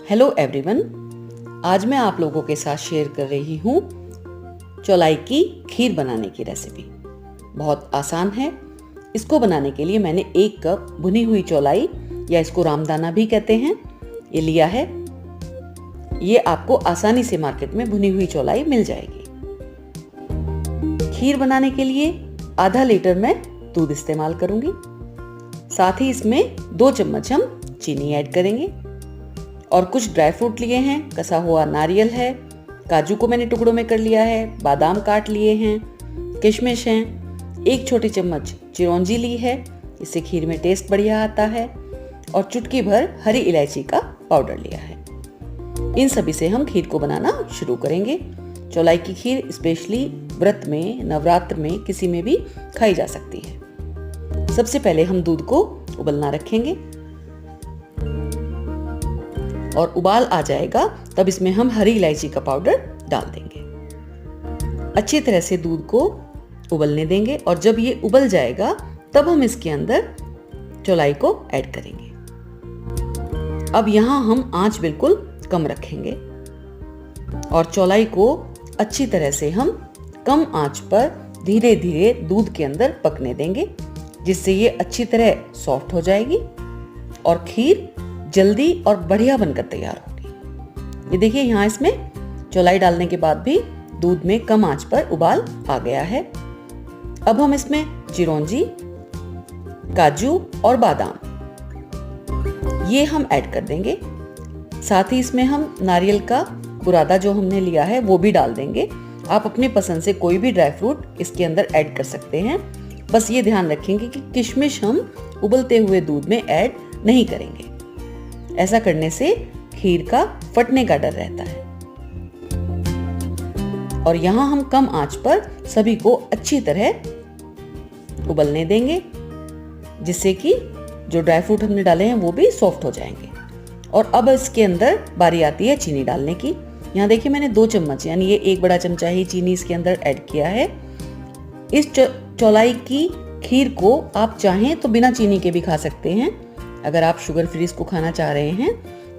Hello everyone, आज मैं आप लोगों के साथ शेयर कर रही हूँ चौलाई की खीर बनाने की रेसिपी। बहुत आसान है। इसको बनाने के लिए मैंने 1 कप भुनी हुई चौलाई या इसको रामदाना भी कहते हैं, ये लिया है। ये आपको आसानी से मार्केट में भुनी हुई चौलाई मिल जाएगी। खीर बनाने के लिए आधा लीटर मैं दूध इस्तेमाल करूंगी। साथ ही इसमें 2 चम्मच हम चीनी ऐड करेंगे और कुछ ड्राई फ्रूट लिए हैं। कसा हुआ नारियल है, काजू को मैंने टुकड़ों में कर लिया है, बादाम काट लिए हैं, किशमिश हैं, 1 छोटी चम्मच चिरौंजी ली है, इससे खीर में टेस्ट बढ़िया आता है, और चुटकी भर हरी इलायची का पाउडर लिया है। इन सभी से हम खीर को बनाना शुरू करेंगे। चौलाई की खीर स्पेशली व्रत में, नवरात्र में, किसी में भी खाई जा सकती है। सबसे पहले हम दूध को उबलना रखेंगे और उबाल आ जाएगा तब इसमें हम हरी इलायची का पाउडर डाल देंगे। अच्छी तरह से दूध को उबलने देंगे और जब ये उबल जाएगा तब हम इसके अंदर चौलाई को ऐड करेंगे। अब यहाँ हम आंच बिल्कुल कम रखेंगे और चौलाई को अच्छी तरह से हम कम आंच पर धीरे धीरे दूध के अंदर पकने देंगे, जिससे ये अच्छी तरह सॉफ्ट हो जाएगी और खीर जल्दी और बढ़िया बनकर तैयार होगी। ये देखिए, यहाँ इसमें चौलाई डालने के बाद भी दूध में कम आंच पर उबाल आ गया है। अब हम इसमें चिरौंजी, काजू और बादाम ये हम ऐड कर देंगे। साथ ही इसमें हम नारियल का बुरादा जो हमने लिया है वो भी डाल देंगे। आप अपने पसंद से कोई भी ड्राई फ्रूट इसके अंदर ऐड कर सकते हैं। बस ये ध्यान रखेंगे कि किशमिश हम उबलते हुए दूध में ऐड नहीं करेंगे। ऐसा करने से खीर का फटने का डर रहता है। और यहाँ हम कम आंच पर सभी को अच्छी तरह उबलने देंगे, जिससे कि जो ड्राई फ्रूट हमने डाले हैं वो भी सॉफ्ट हो जाएंगे। और अब इसके अंदर बारी आती है चीनी डालने की। यहाँ देखिए, मैंने 2 चम्मच यानी ये 1 बड़ा चमचा ही चीनी इसके अंदर ऐड किया है। इस चौलाई की खीर को आप चाहें तो बिना चीनी के भी खा सकते हैं। अगर आप शुगर फ्री इसको खाना चाह रहे हैं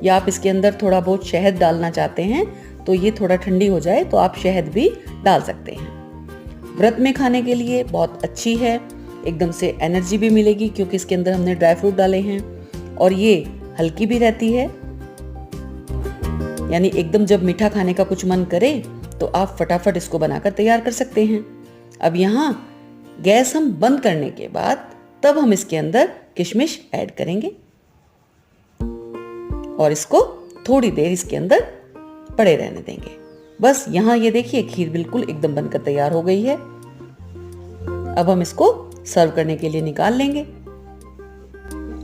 या आप इसके अंदर थोड़ा बहुत शहद डालना चाहते हैं तो ये थोड़ा ठंडी हो जाए तो आप शहद भी डाल सकते हैं। व्रत में खाने के लिए बहुत अच्छी है, एकदम से एनर्जी भी मिलेगी क्योंकि इसके अंदर हमने ड्राई फ्रूट डाले हैं और ये हल्की भी रहती है। यानी एकदम जब मीठा खाने का कुछ मन करे तो आप फटाफट इसको बनाकर तैयार कर सकते हैं। अब यहाँ गैस हम बंद करने के बाद तब हम इसके अंदर किशमिश ऐड करेंगे और इसको थोड़ी देर इसके अंदर पड़े रहने देंगे। बस यहाँ ये देखिए, खीर बिल्कुल एकदम बनकर तैयार हो गई है। अब हम इसको सर्व करने के लिए निकाल लेंगे।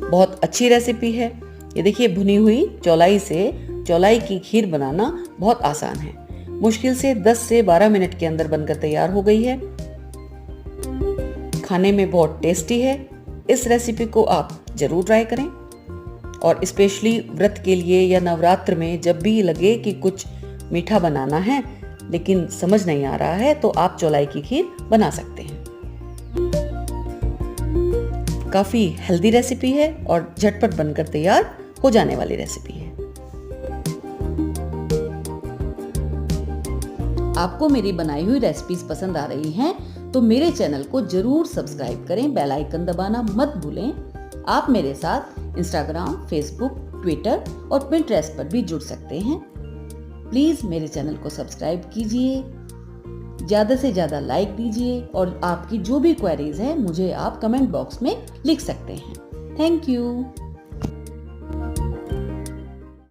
बहुत अच्छी रेसिपी है। ये देखिए, भुनी हुई चौलाई से चौलाई की खीर बनाना बहुत आसान है। मुश्किल से 10 से 12 मिनट के अंदर बनकर तैयार हो गई है। खाने में बहुत टेस्टी है। इस रेसिपी को आप जरूर ट्राई करें और स्पेशली व्रत के लिए या नवरात्र में जब भी लगे कि कुछ मीठा बनाना है लेकिन समझ नहीं आ रहा है तो आप चौलाई की खीर बना सकते हैं। काफी हेल्दी रेसिपी है और झटपट बनकर तैयार हो जाने वाली रेसिपी है। आपको मेरी बनाई हुई रेसिपीज पसंद आ रही हैं तो मेरे चैनल को जरूर सब्सक्राइब करें, बेल आइकन दबाना मत भूलें। आप मेरे साथ इंस्टाग्राम, फेसबुक, ट्विटर और पिंटरेस्ट पर भी जुड़ सकते हैं। प्लीज मेरे चैनल को सब्सक्राइब कीजिए, ज्यादा से ज्यादा लाइक दीजिए और आपकी जो भी क्वेरीज है मुझे आप कमेंट बॉक्स में लिख सकते हैं। Thank you.